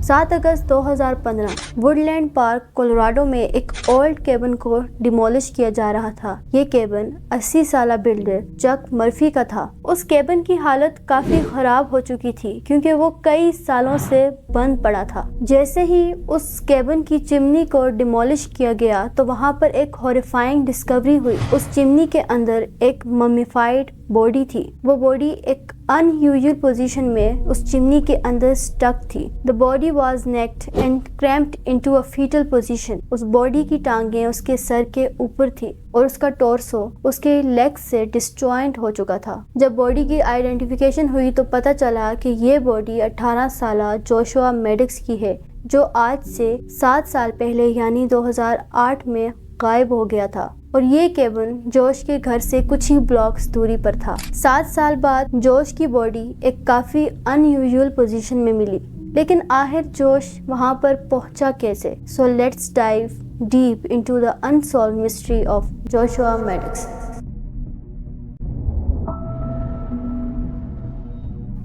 7 اگست 2015 ووڈلینڈ park Colorado میں ایک old cabin کو ڈیمولش کیا جا رہا تھا۔ یہ کیبن 80 سالہ بلڈر چک مرفی کا تھا۔ اس کیبن کی حالت کافی خراب ہو چکی تھی کیونکہ وہ کئی سالوں سے بند پڑا تھا۔ جیسے ہی اس کیبن کی چمنی کو ڈیمولش کیا گیا تو وہاں پر ایک ہاریفائنگ ڈسکوری ہوئی۔ اس چمنی کے اندر ایک ممیفائڈ باڈی تھی۔ وہ باڈی ایک ان یوزول پوزیشن میں اس چمنی کے اندر سٹک تھی۔ The body was necked and cramped into a fetal position۔ اس باڈی کی ٹانگیں اس کے سر کے اوپر تھی اور اس کا ٹورسو اس کے لیگ سے ڈسجوائنٹ ہو چکا تھا۔ جب باڈی کی آئیڈینٹیفیکیشن ہوئی تو پتہ چلا کہ یہ باڈی 18 سالہ جوشوا میڈکس کی ہے جو آج سے 7 سال پہلے یعنی 2008 میں غائب ہو گیا تھا، اور یہ کیبن جوش کے گھر سے کچھ ہی بلاکس دوری پر تھا۔ 7 سال بعد جوش کی باڈی ایک کافی ان یوزول پوزیشن میں ملی، لیکن آخر جوش وہاں پر پہنچا کیسے؟ So let's dive deep into the unsolved mystery of Joshua Maddox.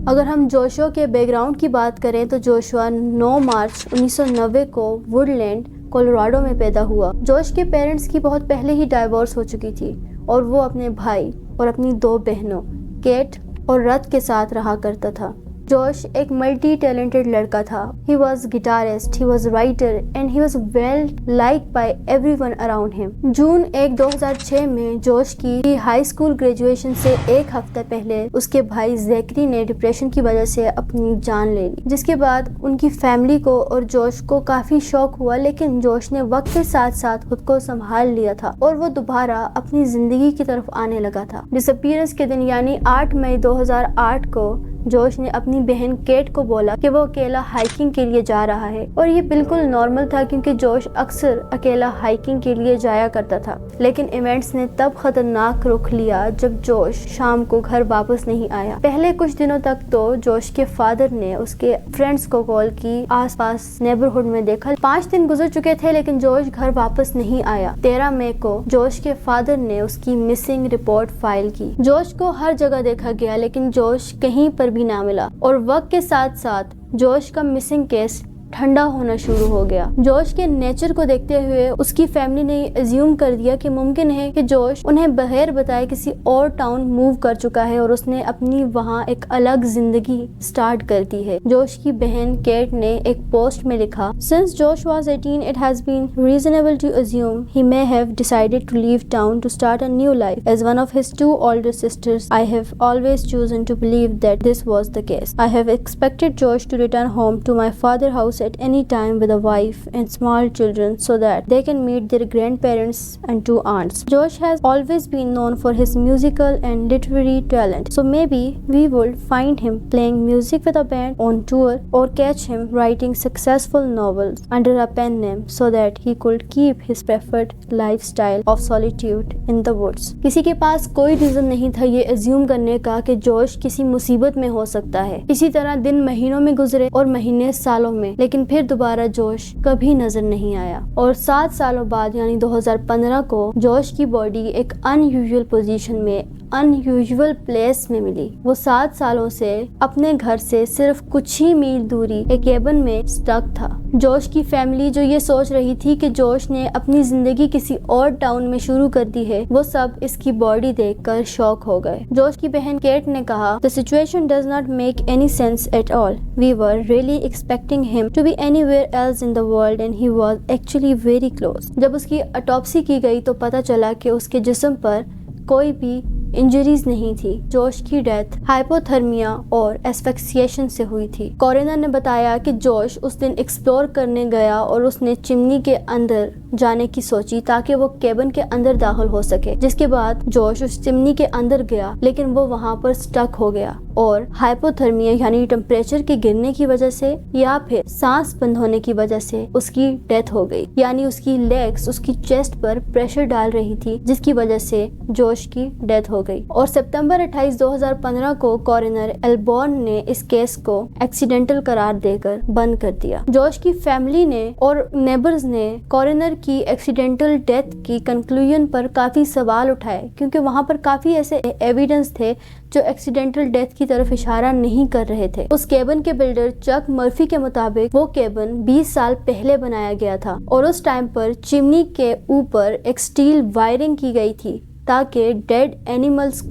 اگر ہم جوشوا کے بیک گراؤنڈ کی بات کریں تو جوشوا 9 مارچ 1990 کو ووڈلینڈ کولوراڈو میں پیدا ہوا۔ جوش کے پیرنٹس کی بہت پہلے ہی ڈائیورس ہو چکی تھی اور وہ اپنے بھائی اور اپنی 2 بہنوں کیٹ اور رت کے ساتھ رہا کرتا تھا۔ جوش ایک ملٹی ٹیلنٹڈ لڑکا تھا۔ He was guitarist, he was writer and he was well liked by everyone around him۔ جون 1 2006 میں جوش کی ہائی اسکول گریجویشن سے ایک ہفتہ پہلے اس کے بھائی زیکری نے ڈپریشن کی وجہ سے اپنی جان لے لی، جس کے بعد ان کی فیملی کو اور جوش کو کافی شوق ہوا، لیکن جوش نے وقت کے ساتھ ساتھ خود کو سنبھال لیا تھا اور وہ دوبارہ اپنی زندگی کی طرف آنے لگا تھا۔ ڈس اپیئرنس کے دن یعنی 8 مئی 2008 کو جوش نے اپنی بہن کیٹ کو بولا کہ وہ اکیلا ہائیکنگ کے لیے جا رہا ہے، اور یہ بالکل نارمل تھا کیونکہ جوش اکثر اکیلا ہائیکنگ کے لیے جایا کرتا تھا۔ لیکن ایونٹس نے تب خطرناک رخ لیا جب جوش شام کو گھر واپس نہیں آیا۔ پہلے کچھ دنوں تک تو جوش کے فادر نے اس کے فرینڈز کو کال کی، آس پاس نیبرہڈ میں دیکھا۔ 5 دن گزر چکے تھے لیکن جوش گھر واپس نہیں آیا۔ 13 مئی کو جوش کے فادر نے اس کی مسنگ رپورٹ فائل کی۔ جوش کو ہر جگہ دیکھا گیا لیکن جوش کہیں پر بھی نہ ملا، اور وقت کے ساتھ ساتھ جوش کا مسنگ کیس ٹھنڈا ہونا شروع ہو گیا۔ جوش کے نیچر کو دیکھتے ہوئے اس کی فیملی نے ایزیوم کر دیا کہ ممکن ہے کہ جوش انہیں بغیر بتائے کسی اور ٹاؤن موو کر چکا ہے اور اس نے اپنی وہاں ایک الگ زندگی سٹارٹ کر دی ہے۔ جوش کی بہن کیٹ نے ایک پوسٹ میں لکھا، Since Josh was 18, it has been reasonable to assume he may have decided to leave town to start a new life. As one of his 2 older sisters, I have always chosen to believe that this was the case. I have expected Josh to return home to my father's house at any time with a wife and small children so that they can meet their grandparents and 2 aunts. Josh has always been known for his musical and literary talent, so maybe we would find him playing music with a band on tour or catch him writing successful novels under a pen name so that he could keep his preferred lifestyle of solitude in the woods. کسی کے پاس کوئی reason نہیں تھا یہ assume کرنے کا کہ جوش کسی مصیبت میں ہو سکتا ہے۔ اسی طرح دن مہینوں میں گزرے اور مہینے سالوں میں، لیکن پھر دوبارہ جوش کبھی نظر نہیں آیا، اور 7 سالوں بعد یعنی 2015 کو جوش کی باڈی ایک ان یوزول پوزیشن میں ان یوزول پلیس میں ملی۔ وہ 7 سالوں سے اپنے گھر سے صرف کچھ ہی میل دوری ایک کیبن میں سٹک تھا۔ جوش کی فیملی جو یہ سوچ رہی تھی کہ جوش نے اپنی زندگی کسی اور ٹاؤن میں شروع کر دی ہے، وہ سب اس کی باڈی دیکھ کر شاک ہو گئے۔ جوش کی بہن کیٹ نے کہا، The situation does not make any sense at all. We were really expecting him to be anywhere else in the world and he was actually very close. جب اس کی اٹاپسی کی گئی تو پتہ چلا کہ اس کے جسم پر کوئی بھی انجریز نہیں تھی۔ جوش کی ڈیتھ ہائپوتھرمیا اور ایسفکسیشن سے ہوئی تھی۔ کورینر نے بتایا کہ جوش اس دن ایکسپلور کرنے گیا اور اس نے چمنی کے اندر جانے کی سوچی تاکہ وہ کیبن کے اندر داخل ہو سکے، جس کے بعد جوش اس چمنی کے اندر گیا لیکن وہ وہاں پر سٹک ہو گیا، اور ہائپوتھرمیا یعنی ٹمپریچر کے گرنے کی وجہ سے یا پھر سانس بند ہونے کی وجہ سے اس کی ڈیتھ ہو گئی، یعنی اس کی لیگز اس کی چیسٹ پر پریشر ڈال رہی تھی جس کی وجہ سے جوش کی ڈیتھ ہو گئی۔ اور سپتمبر 28 2015 کو کورینر ایلبورن نے اس کیس کو ایکسیڈنٹل قرار دے کر بند کر دیا۔ جوش کی فیملی نے اور نیبرز نے کورینر کی ایکسیڈنٹل ڈیتھ کی کنکلوژن پر کافی سوال اٹھائے کیونکہ وہاں پر کافی ایسے ایویڈنس تھے جو ایکسیڈنٹل ڈیتھ کی طرف اشارہ نہیں کر رہے تھے۔ اس کیبن کے بلڈر چک مرفی کے مطابق وہ کیبن 20 سال پہلے بنایا گیا تھا اور اس ٹائم پر چمنی کے اوپر ایک سٹیل وائرنگ کی گئی تھی تاکہ ڈیڈ اینیملز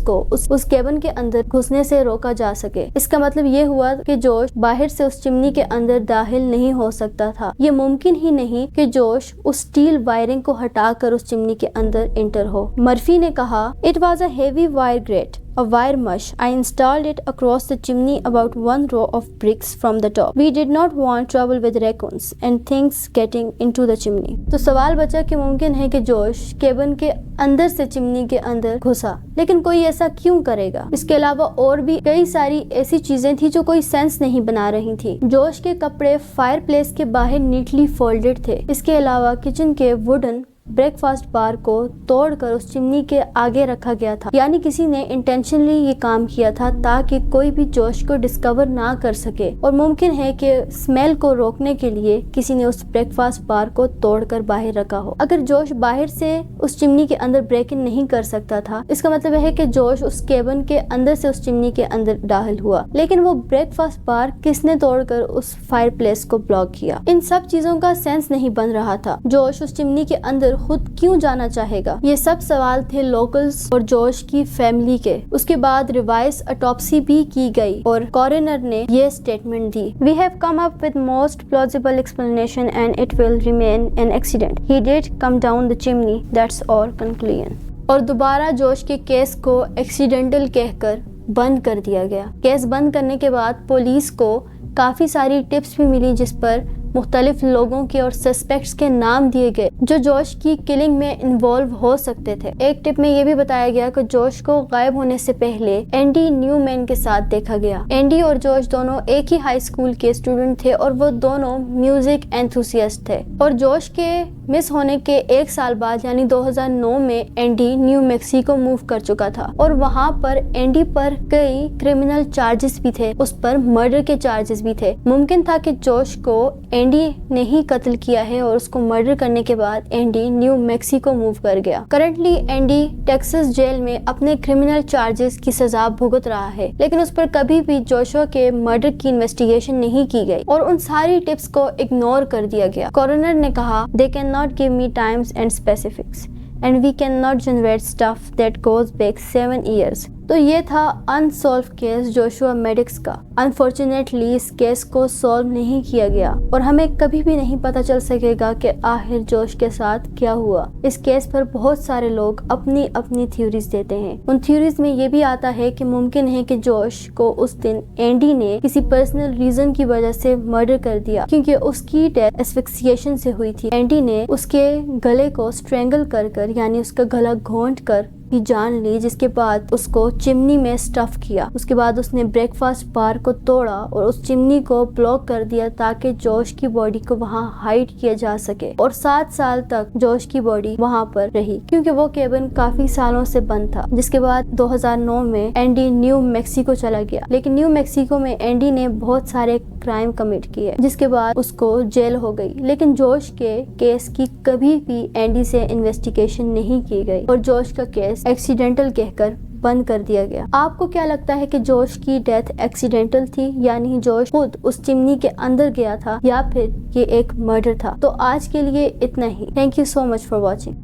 کو اس کیبن کے اندر گھسنے سے روکا جا سکے۔ اس کا مطلب یہ ہوا کہ جوش باہر سے اس چمنی کے اندر داخل نہیں ہو سکتا تھا۔ یہ ممکن ہی نہیں کہ جوش اس سٹیل وائرنگ کو ہٹا کر اس چمنی کے اندر انٹر ہو۔ مرفی نے کہا، "It was a heavy wire grate. A wire mesh. I installed it across the chimney about 1 row of bricks from the top. We did not want trouble with raccoons and things getting into the chimney." تو سوال بچا کہ ممکن ہے کہ جوش cabin کے اندر سے چمنی کے اندر گھسا، لیکن کوئی ایسا کیوں کرے گا؟ اس کے علاوہ اور بھی کئی ساری ایسی چیزیں تھی جو کوئی سینس نہیں بنا رہی تھی۔ جوش کے کپڑے فائر پلیس کے باہر نیٹلی فولڈڈ تھے۔ اس کے علاوہ کچن کے ووڈن بریک فاسٹ بار کو توڑ کر اس چمنی کے آگے رکھا گیا تھا، یعنی کسی نے انٹینشنلی یہ کام کیا تھا تاکہ کوئی بھی جوش کو ڈسکور نہ کر سکے، اور ممکن ہے کہ اسمیل کو روکنے کے لیے کسی نے اس بریک فاسٹ بار کو توڑ کر باہر رکھا ہو۔ اگر جوش باہر سے اس چمنی کے اندر بریک ان نہیں کر سکتا تھا، اس کا مطلب ہے کہ جوش اس کیبن کے اندر سے اس چمنی کے اندر داخل ہوا، لیکن وہ بریک فاسٹ بار کس نے توڑ کر اس فائر پلیس کو بلاک کیا؟ ان سب چیزوں کا سینس نہیں بن رہا تھا۔ جوش اس چمنی کے اندر خود کیوں جانا چاہے گا؟ یہ سب سوال تھے لوکلز اور جوش کی فیملی کے۔ اس کے بعد ریوائز اٹاپسی بھی کی گئی اور کورنر نے یہ statement the, "We have come up with most plausible explanation and it will remain an accident. He did come down the chimney. That's our conclusion." اور دوبارہ جوش کے کیس کو ایکسیڈنٹل کہہ کر بند کر دیا گیا۔ کیس بند کرنے کے بعد پولیس کو کافی ساری ٹپس بھی ملی جس پر مختلف لوگوں کے اور سسپیکٹس کے نام دیے گئے جو جوش کی کلنگ میں انوالو ہو سکتے تھے۔ ایک ٹپ میں یہ بھی بتایا گیا کہ جوش کو غائب ہونے سے پہلے اینڈی نیو مین کے ساتھ دیکھا گیا۔ اینڈی اور جوش دونوں ایک ہی ہائی اسکول کے اسٹوڈنٹ تھے اور وہ دونوں میوزک اینتھوسیسٹ تھے، اور جوش کے مس ہونے کے 1 سال بعد یعنی 2009 میں اینڈی نیو میکسیکو موو کر چکا تھا اور وہاں پر اینڈی پر کئی کرمنل چارجز بھی تھے، اس پر مرڈر کے چارجز بھی تھے۔ ممکن تھا کہ جوش کو اینڈی نے ہی قتل کیا ہے اور اس کو مرڈر کرنے کے بعد اینڈی نیو میکسیکو موو کر گیا۔ کرنٹلی اینڈی ٹیکساس جیل میں اپنے کرمنل چارجز کی سزا بھگت رہا ہے، لیکن اس پر کبھی بھی جوشوا کے مرڈر کی انویسٹیگیشن نہیں کی گئی اور ان ساری ٹپس کو اگنور کر دیا گیا۔ کورنر نے کہا، "They cannot give me times and specifics and we cannot generate stuff that goes back 7 years." تو یہ تھا انسولو کیس جوشوا میڈکس کا۔ انفارچونیٹلی اس کیس کو سالو نہیں کیا گیا اور ہمیں کبھی بھی نہیں پتہ چل سکے گا کہ آخر جوش کے ساتھ کیا ہوا۔ اس کیس پر بہت سارے لوگ اپنی اپنی تھیوریز دیتے ہیں۔ ان تھیوریز میں یہ بھی آتا ہے کہ ممکن ہے کہ جوش کو اس دن اینڈی نے کسی پرسنل ریزن کی وجہ سے مرڈر کر دیا، کیونکہ اس کی ڈیتھ اسفکسیشن سے ہوئی تھی۔ اینڈی نے اس کے گلے کو اسٹرینگل کر یعنی اس کا گلا گھونٹ کر کی جان لی، جس کے بعد اس کو چمنی میں سٹف کیا۔ اس کے بعد اس نے بریک فاسٹ بار کو توڑا اور اس چمنی کو بلاک کر دیا تاکہ جوش کی باڈی کو وہاں ہائڈ کیا جا سکے، اور 7 سال تک جوش کی باڈی وہاں پر رہی کیونکہ وہ کیبن کافی سالوں سے بند تھا۔ جس کے بعد 2009 میں اینڈی نیو میکسیکو چلا گیا، لیکن نیو میکسیکو میں اینڈی نے بہت سارے کرائم کمٹ کیے جس کے بعد اس کو جیل ہو گئی، لیکن جوش کے کیس کی کبھی بھی اینڈی سے انویسٹیگیشن نہیں کی گئی اور جوش کا کیس ایکسیڈنٹل کہہ کر بند کر دیا گیا۔ آپ کو کیا لگتا ہے کہ جوش کی ڈیتھ ایکسیڈنٹل تھی، یعنی جوش خود اس چمنی کے اندر گیا تھا، یا پھر یہ ایک مرڈر تھا؟ تو آج کے لیے اتنا ہی۔ Thank you so much for watching.